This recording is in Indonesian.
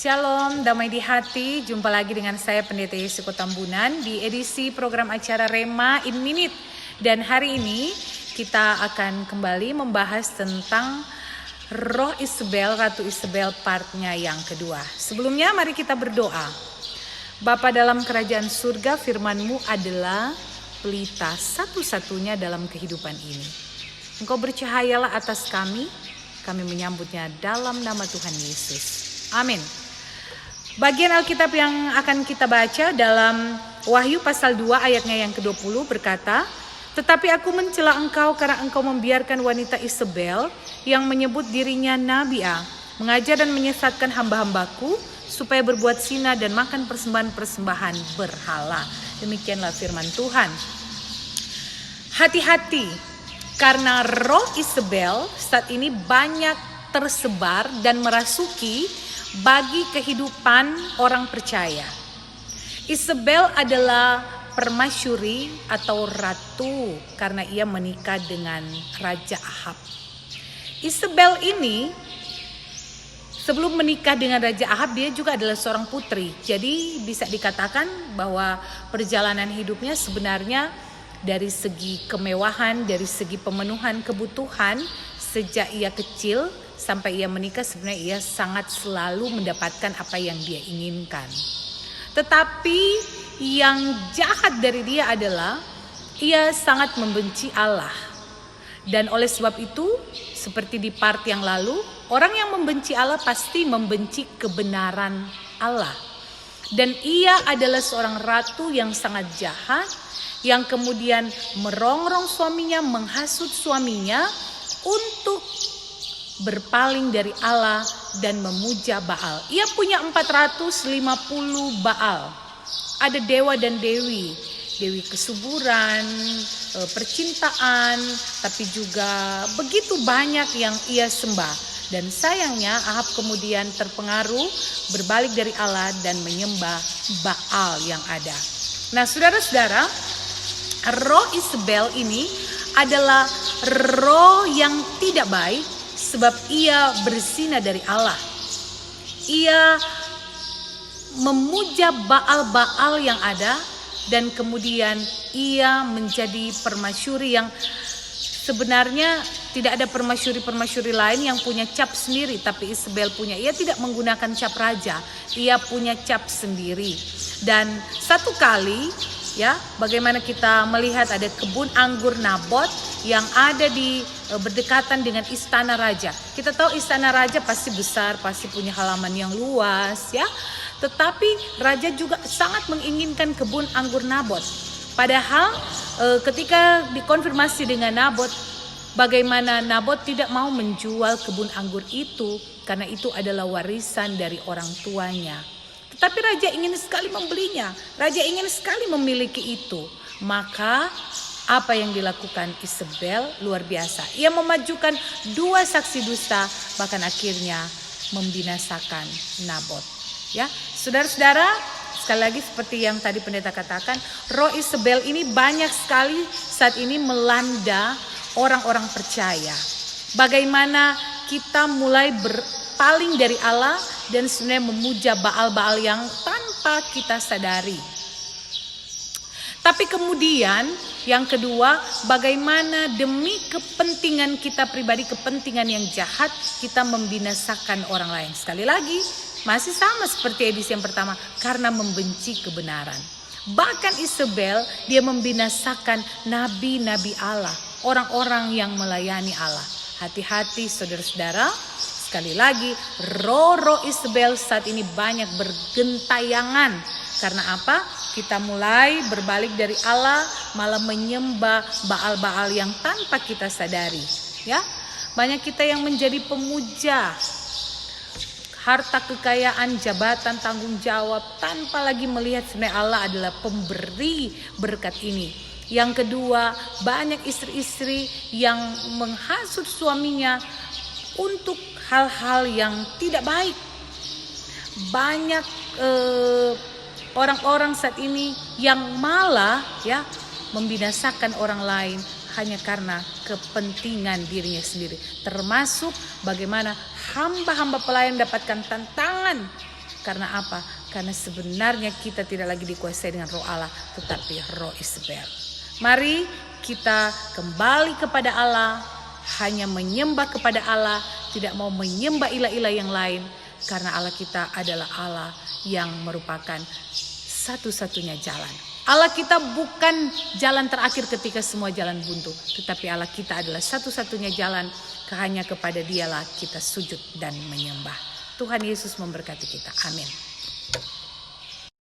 Shalom, damai di hati. Jumpa lagi dengan saya Pendeta Yesuko Tambunan di edisi program acara Rema in Minute. Dan hari ini kita akan kembali membahas tentang Roh Isabel, Ratu Isabel partnya yang kedua. Sebelumnya mari kita berdoa. Bapa dalam kerajaan surga, firman-Mu adalah pelita satu-satunya dalam kehidupan ini. Engkau bercahayalah atas kami menyambutnya dalam nama Tuhan Yesus. Amin. Bagian Alkitab yang akan kita baca dalam Wahyu pasal 2 ayatnya yang ke-20 berkata, "Tetapi aku mencela engkau karena engkau membiarkan wanita Isabel yang menyebut dirinya Nabi mengajar dan menyesatkan hamba-hambaku supaya berbuat zina dan makan persembahan-persembahan berhala." Demikianlah firman Tuhan. Hati-hati, karena roh Isabel saat ini banyak tersebar dan merasuki bagi kehidupan orang percaya. Isabel adalah permasyuri atau ratu karena ia menikah dengan Raja Ahab. Isabel ini sebelum menikah dengan Raja Ahab dia juga adalah seorang putri. Jadi bisa dikatakan bahwa perjalanan hidupnya sebenarnya dari segi kemewahan, dari segi pemenuhan kebutuhan sejak ia kecil sampai ia menikah sebenarnya ia sangat selalu mendapatkan apa yang dia inginkan. Tetapi yang jahat dari dia adalah ia sangat membenci Allah. Dan oleh sebab itu seperti di part yang lalu, orang yang membenci Allah pasti membenci kebenaran Allah. Dan ia adalah seorang ratu yang sangat jahat, yang kemudian merongrong suaminya, menghasut suaminya untuk berpaling dari Allah dan memuja Baal. Ia punya 450 Baal. Ada dewa dan dewi, dewi kesuburan, percintaan, tapi juga begitu banyak yang ia sembah. Dan sayangnya Ahab kemudian terpengaruh berbalik dari Allah dan menyembah Baal yang ada. Nah, saudara-saudara, roh Isabel ini adalah roh yang tidak baik sebab ia berzina dari Allah. Ia memuja Baal-Baal yang ada dan kemudian ia menjadi permasyuri yang sebenarnya tidak ada permasyuri-permasyuri lain yang punya cap sendiri, tapi Isabel punya. Ia tidak menggunakan cap raja, ia punya cap sendiri. Dan satu kali bagaimana kita melihat ada kebun anggur Nabot yang ada di berdekatan dengan istana raja. Kita tahu istana raja pasti besar, pasti punya halaman yang luas Tetapi raja juga sangat menginginkan kebun anggur Nabot. Padahal ketika dikonfirmasi dengan Nabot, bagaimana Nabot tidak mau menjual kebun anggur itu karena itu adalah warisan dari orang tuanya. Tetapi raja ingin sekali membelinya. Raja ingin sekali memiliki itu. Maka apa yang dilakukan Isabel luar biasa. Ia memajukan 2 saksi dusta, bahkan akhirnya membinasakan Nabot. Saudara-saudara, sekali lagi seperti yang tadi pendeta katakan, roh Isabel ini banyak sekali saat ini melanda orang-orang percaya. Bagaimana kita mulai berpaling dari Allah dan sebenarnya memuja Baal-Baal yang tanpa kita sadari. Tapi kemudian yang kedua, bagaimana demi kepentingan kita pribadi, kepentingan yang jahat, kita membinasakan orang lain. Sekali lagi, masih sama seperti edisi yang pertama, karena membenci kebenaran. Bahkan Isabel, dia membinasakan nabi-nabi Allah, orang-orang yang melayani Allah. Hati-hati saudara-saudara, sekali lagi, roh-roh Isabel saat ini banyak bergentayangan. Karena apa? Kita mulai berbalik dari Allah, malah menyembah Baal-Baal yang tanpa kita sadari. Banyak kita yang menjadi pemuja harta kekayaan, jabatan, tanggung jawab tanpa lagi melihat sebenarnya Allah adalah pemberi berkat ini. Yang kedua, banyak istri-istri yang menghasut suaminya untuk hal-hal yang tidak baik. Banyak orang-orang saat ini yang malah membinasakan orang lain hanya karena kepentingan dirinya sendiri. Termasuk bagaimana hamba-hamba pelayan dapatkan tantangan Karena apa? Karena sebenarnya kita tidak lagi dikuasai dengan roh Allah, tetapi roh Isabel. Mari kita kembali kepada Allah, hanya menyembah kepada Allah, tidak mau menyembah ilah-ilah yang lain. Karena Allah kita adalah Allah yang merupakan satu-satunya jalan. Allah kita bukan jalan terakhir ketika semua jalan buntu, tetapi Allah kita adalah satu-satunya jalan. Hanya kepada Dialah kita sujud dan menyembah. Tuhan Yesus memberkati kita. Amin.